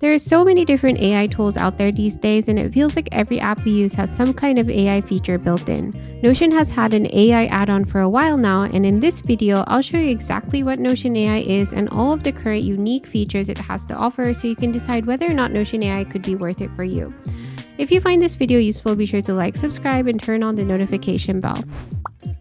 There are so many different AI tools out there these days, and it feels like every app we use has some kind of AI feature built in. Notion has had an AI add-on for a while now, and in this video, I'll show you exactly what Notion AI is and all of the current unique features it has to offer so you can decide whether or not Notion AI could be worth it for you. If you find this video useful, be sure to like, subscribe, and turn on the notification bell.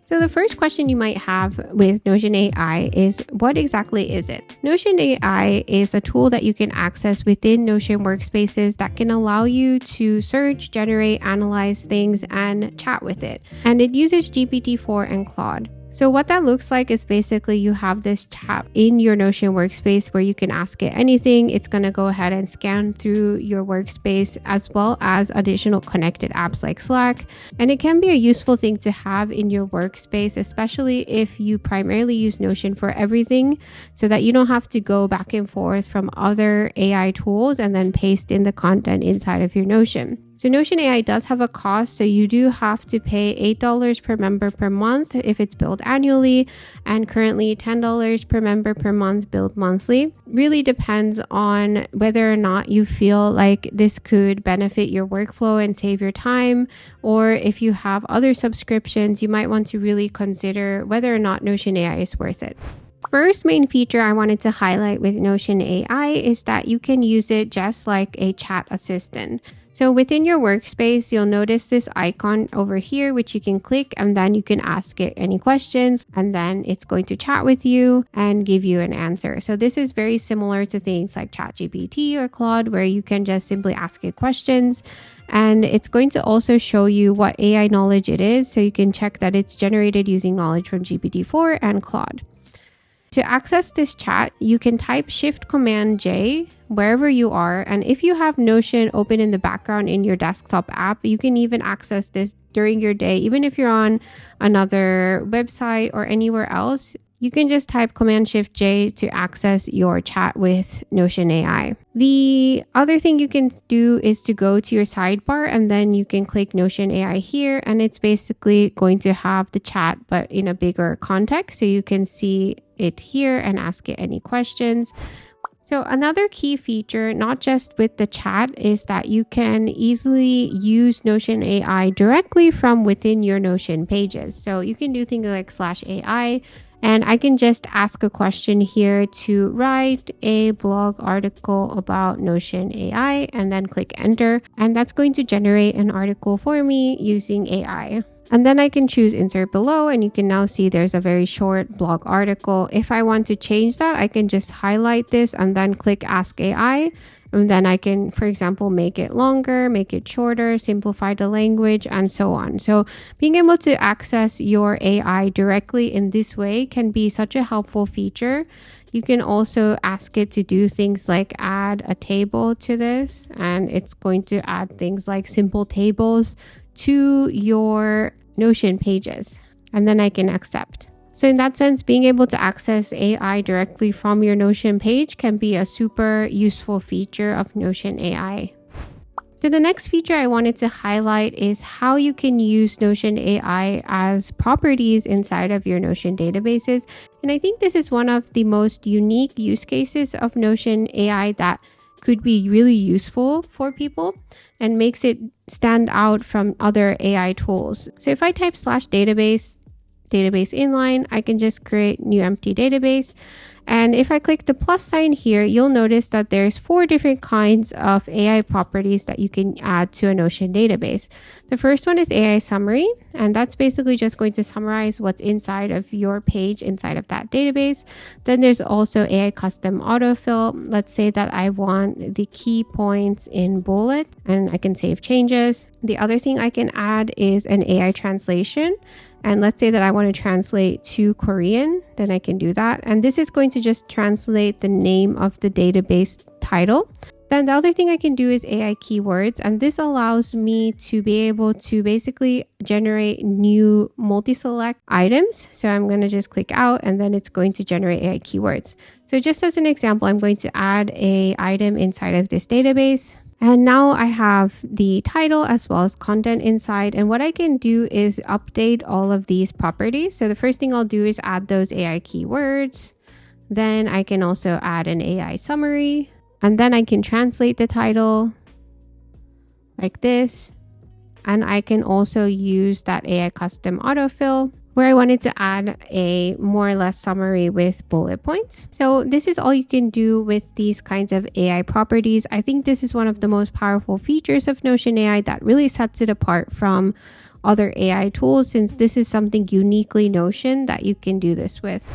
So the first question you might have with Notion AI is, what exactly is it? Notion AI is a tool that you can access within Notion workspaces that can allow you to search, generate, analyze things, and chat with it. And it uses GPT-4 and Claude. So what that looks like is basically you have this chat in your Notion workspace where you can ask it anything. It's going to go ahead and scan through your workspace as well as additional connected apps like Slack. And it can be a useful thing to have in your workspace, especially if you primarily use Notion for everything so that you don't have to go back and forth from other AI tools and then paste in the content inside of your Notion. So Notion AI does have a cost, so you do have to pay $8 per member per month if it's billed annually, and currently $10 per member per month billed monthly. Really depends on whether or not you feel like this could benefit your workflow and save your time, or if you have other subscriptions, you might want to really consider whether or not Notion AI is worth it. First main feature I wanted to highlight with Notion AI is that you can use it just like a chat assistant. So within your workspace, you'll notice this icon over here, which you can click, and then you can ask it any questions, and then it's going to chat with you and give you an answer. So this is very similar to things like ChatGPT or Claude, where you can just simply ask it questions. And it's going to also show you what AI knowledge it is, so you can check that it's generated using knowledge from GPT-4 and Claude. To access this chat, you can type Shift-Command-J wherever you are, and if you have Notion open in the background in your desktop app, you can even access this during your day. Even if you're on another website or anywhere else, you can just type Command-Shift-J to access your chat with Notion AI. The other thing you can do is to go to your sidebar, and then you can click Notion AI here, and it's basically going to have the chat but in a bigger context, so you can see it here and ask it any questions. So another key feature, not just with the chat, is that you can easily use Notion AI directly from within your Notion pages. So you can do things like /AI, and I can just ask a question here to write a blog article about Notion AI, and then click enter, and that's going to generate an article for me using AI. And then I can choose insert below, and you can now see there's a very short blog article. If I want to change that, I can just highlight this and then click ask AI. And then I can, for example, make it longer, make it shorter, simplify the language, and so on. So being able to access your AI directly in this way can be such a helpful feature. You can also ask it to do things like add a table to this, and it's going to add things like simple tables to your Notion pages, and then I can accept. So in that sense, being able to access AI directly from your Notion page can be a super useful feature of Notion AI. So the next feature I wanted to highlight is how you can use Notion AI as properties inside of your Notion databases. And I think this is one of the most unique use cases of Notion AI that could be really useful for people and makes it stand out from other AI tools. So if I type /database inline, I can just create new empty database. And if I click the plus sign here, you'll notice that there's 4 different kinds of AI properties that you can add to a Notion database. The first one is AI summary, and that's basically just going to summarize what's inside of your page inside of that database. Then there's also AI custom autofill. Let's say that I want the key points in bullet, and I can save changes. The other thing I can add is an AI translation. And let's say that I want to translate to Korean, then I can do that. And this is going to just translate the name of the database title. Then the other thing I can do is AI keywords, and this allows me to be able to basically generate new multi-select items. So I'm going to just click out, and then it's going to generate AI keywords. So just as an example, I'm going to add an item inside of this database. And now I have the title as well as content inside. And what I can do is update all of these properties. So the first thing I'll do is add those AI keywords. Then I can also add an AI summary. And then I can translate the title like this. And I can also use that AI custom autofill where I wanted to add a more or less summary with bullet points. So this is all you can do with these kinds of AI properties. I think this is one of the most powerful features of Notion AI that really sets it apart from other AI tools, since this is something uniquely Notion that you can do this with.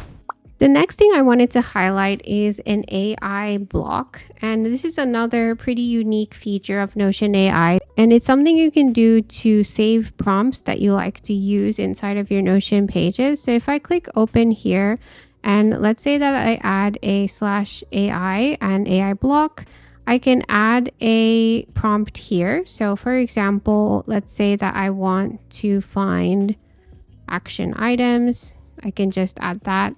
The next thing I wanted to highlight is an AI block. And this is another pretty unique feature of Notion AI. And it's something you can do to save prompts that you like to use inside of your Notion pages. So if I click open here, and let's say that I add a /AI and AI block, I can add a prompt here. So for example, let's say that I want to find action items. I can just add that.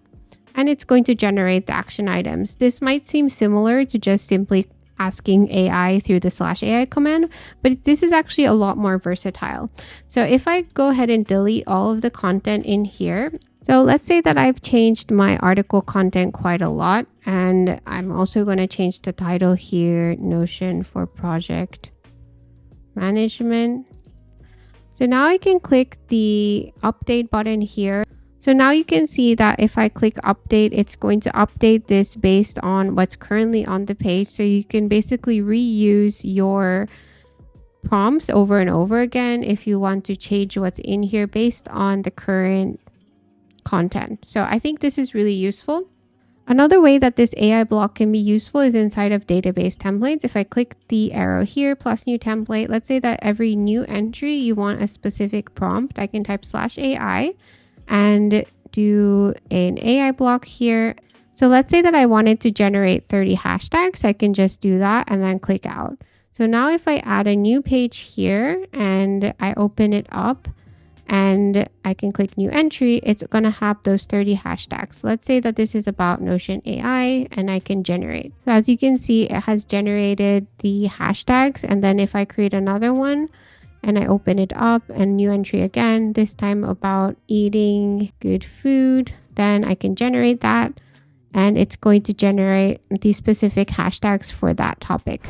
And it's going to generate the action items. This might seem similar to just simply asking AI through the /AI command, but this is actually a lot more versatile. So if I go ahead and delete all of the content in here, so let's say that I've changed my article content quite a lot, and I'm also going to change the title here, Notion for Project Management. So now I can click the update button here. So now you can see that if I click update, it's going to update this based on what's currently on the page. So you can basically reuse your prompts over and over again if you want to change what's in here based on the current content. So I think this is really useful. Another way that this AI block can be useful is inside of database templates. If I click the arrow here plus new template, let's say that every new entry you want a specific prompt, I can type /AI and do an AI block here. So let's say that I wanted to generate 30 hashtags. I can just do that and then click out. So now if I add a new page here and I open it up and I can click new entry, it's going to have those 30 hashtags. Let's say that this is about Notion AI and I can generate. So as you can see, it has generated the hashtags. And then if I create another one, and I open it up and new entry again, this time about eating good food, then I can generate that and it's going to generate the specific hashtags for that topic.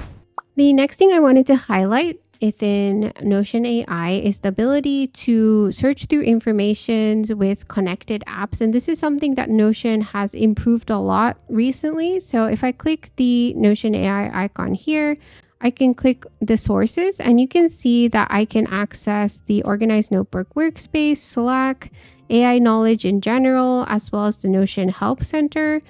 The next thing I wanted to highlight within Notion AI is the ability to search through information with connected apps. And this is something that Notion has improved a lot recently. So if I click the Notion AI icon here, I can click the sources and you can see that I can access the Organized Notebook Workspace, Slack, AI Knowledge in general, as well as the Notion Help Center.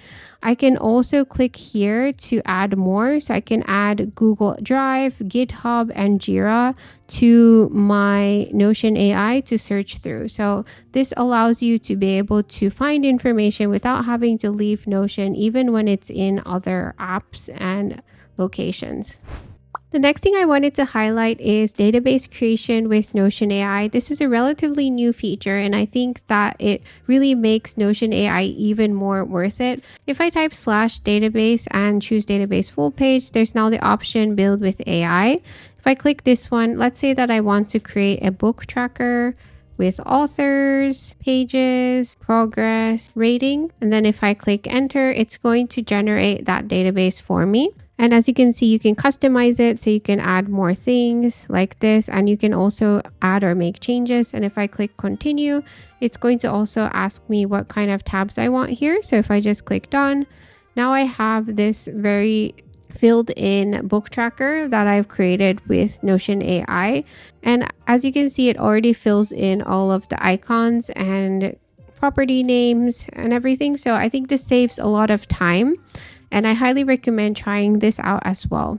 I can also click here to add more. So I can add Google Drive, GitHub, and Jira to my Notion AI to search through. So this allows you to be able to find information without having to leave Notion, even when it's in other apps and locations. The next thing I wanted to highlight is database creation with Notion AI. This is a relatively new feature, and I think that it really makes Notion AI even more worth it. If I type /database and choose database full page, there's now the option build with AI. If I click this one, let's say that I want to create a book tracker with authors, pages, progress, rating. And then if I click enter, it's going to generate that database for me. And as you can see, you can customize it so you can add more things like this, and you can also add or make changes. And if I click continue, it's going to also ask me what kind of tabs I want here. So if I just click done, now I have this very filled in book tracker that I've created with Notion AI. And as you can see, it already fills in all of the icons and property names and everything. So I think this saves a lot of time. And I highly recommend trying this out as well.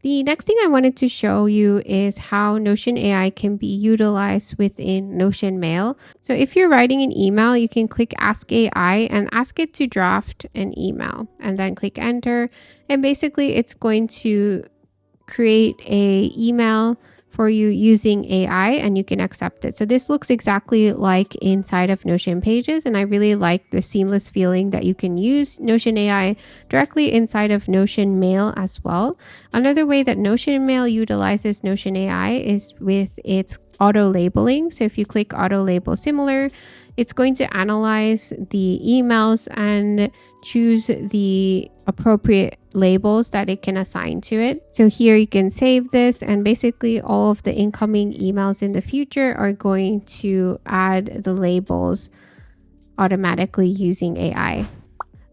The next thing I wanted to show you is how Notion AI can be utilized within Notion Mail. So if you're writing an email, you can click Ask AI and ask it to draft an email and then click enter. And basically it's going to create an email for you using AI and you can accept it. So this looks exactly like inside of Notion Pages, and I really like the seamless feeling that you can use Notion AI directly inside of Notion Mail as well. Another way that Notion Mail utilizes Notion AI is with its auto labeling. So if you click auto label similar, it's going to analyze the emails and choose the appropriate labels that it can assign to it. So here you can save this, and basically all of the incoming emails in the future are going to add the labels automatically using AI.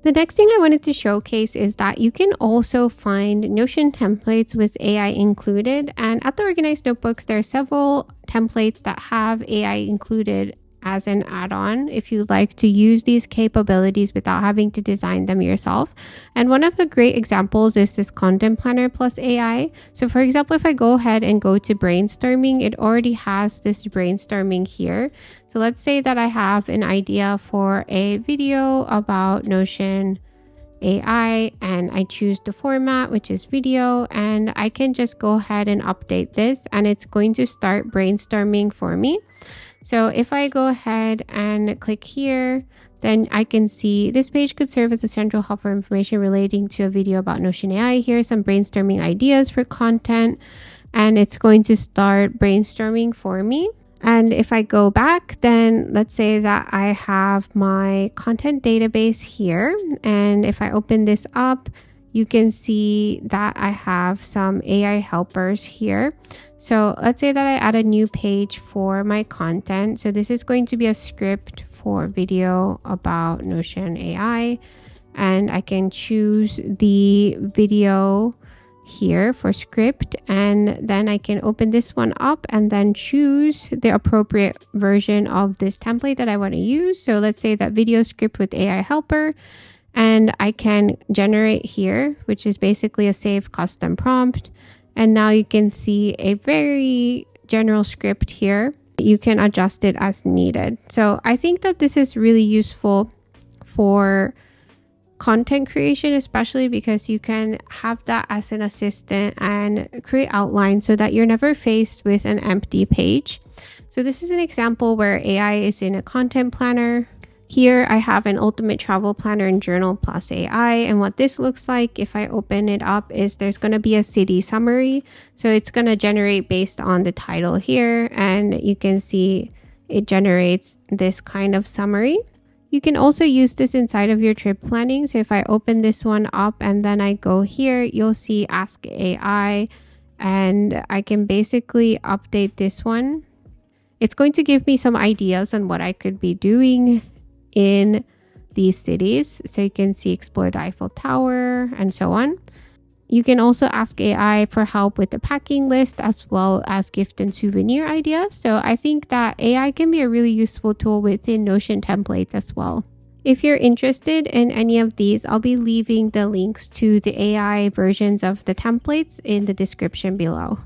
The next thing I wanted to showcase is that you can also find Notion templates with AI included. And at the Organized Notebooks, there are several templates that have AI included as an add-on if you'd like to use these capabilities without having to design them yourself. And one of the great examples is this Content Planner plus AI. So for example, if I go ahead and go to brainstorming, it already has this brainstorming here. So let's say that I have an idea for a video about Notion AI, and I choose the format, which is video, and I can just go ahead and update this, and it's going to start brainstorming for me. So if I go ahead and click here, then I can see this page could serve as a central hub for information relating to a video about Notion AI. Here are some brainstorming ideas for content, and it's going to start brainstorming for me. And if I go back, then let's say that I have my content database here. And if I open this up, you can see that I have some AI helpers here. So let's say that I add a new page for my content. So this is going to be a script for video about Notion AI. And I can choose the video here for script, and then I can open this one up and then choose the appropriate version of this template that I want to use. So let's say that video script with AI helper, and I can generate here, which is basically a save custom prompt. And now you can see a very general script here. You can adjust it as needed. So I think that this is really useful for content creation, especially because you can have that as an assistant and create outlines so that you're never faced with an empty page. So this is an example where AI is in a content planner. Here I have an ultimate travel planner and journal plus AI, and what this looks like if I open it up is there's going to be a city summary. So it's going to generate based on the title here, and you can see it generates this kind of summary. You can also use this inside of your trip planning. So if I open this one up and then I go here, you'll see Ask AI, and I can basically update this one. It's going to give me some ideas on what I could be doing in these cities. So you can see explore the Eiffel Tower and so on. You can also ask AI for help with the packing list as well as gift and souvenir ideas. So I think that AI can be a really useful tool within Notion templates as well. If you're interested in any of these, I'll be leaving the links to the AI versions of the templates in the description below.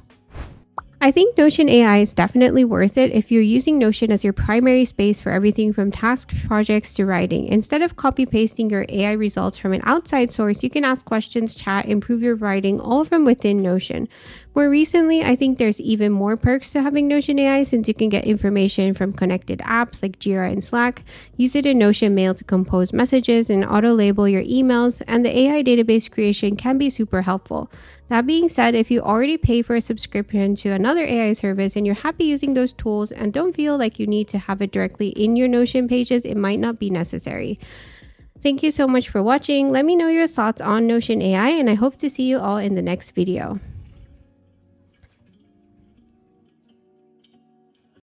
I think Notion AI is definitely worth it if you're using Notion as your primary space for everything from tasks, projects to writing. Instead of copy-pasting your AI results from an outside source, you can ask questions, chat, improve your writing, all from within Notion. More recently, I think there's even more perks to having Notion AI, since you can get information from connected apps like Jira and Slack, use it in Notion Mail to compose messages and auto-label your emails, and the AI database creation can be super helpful. That being said, if you already pay for a subscription to another AI service and you're happy using those tools and don't feel like you need to have it directly in your Notion pages, it might not be necessary. Thank you so much for watching. Let me know your thoughts on Notion AI, and I hope to see you all in the next video.